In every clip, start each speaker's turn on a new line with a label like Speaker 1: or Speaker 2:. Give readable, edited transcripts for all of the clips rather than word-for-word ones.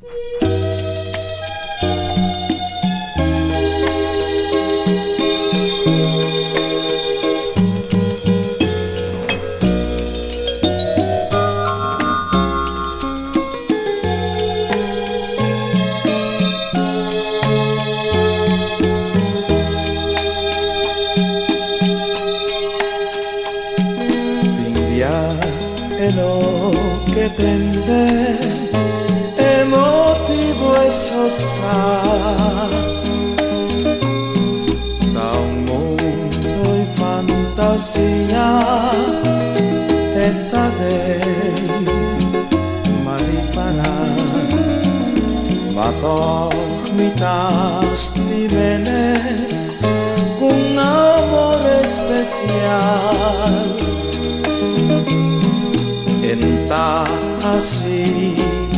Speaker 1: E lo che tende emotivo e sa da un mondo di fantasia e da del mariparar ma doch mit das di bene con amore especial. Entà así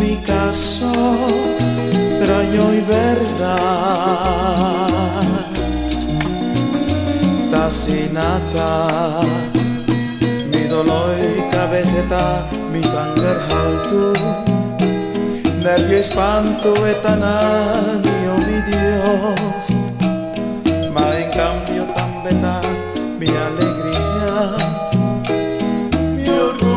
Speaker 1: mi caso extraño y verdad tasinata mi dolor y cabeceta mi sangre alto nervio espanto etananio mi Dios ma en cambio tan beta mi alegría mi orgullo.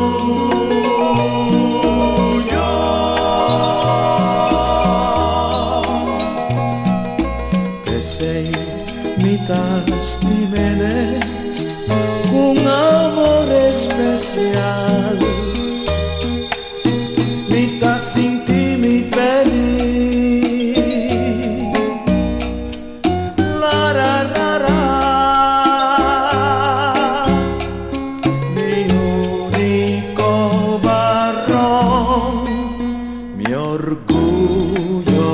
Speaker 1: Sei mitad di bene con amore especial mitad sin ti mi feliz la ra ra ra mi único varón mi orgullo.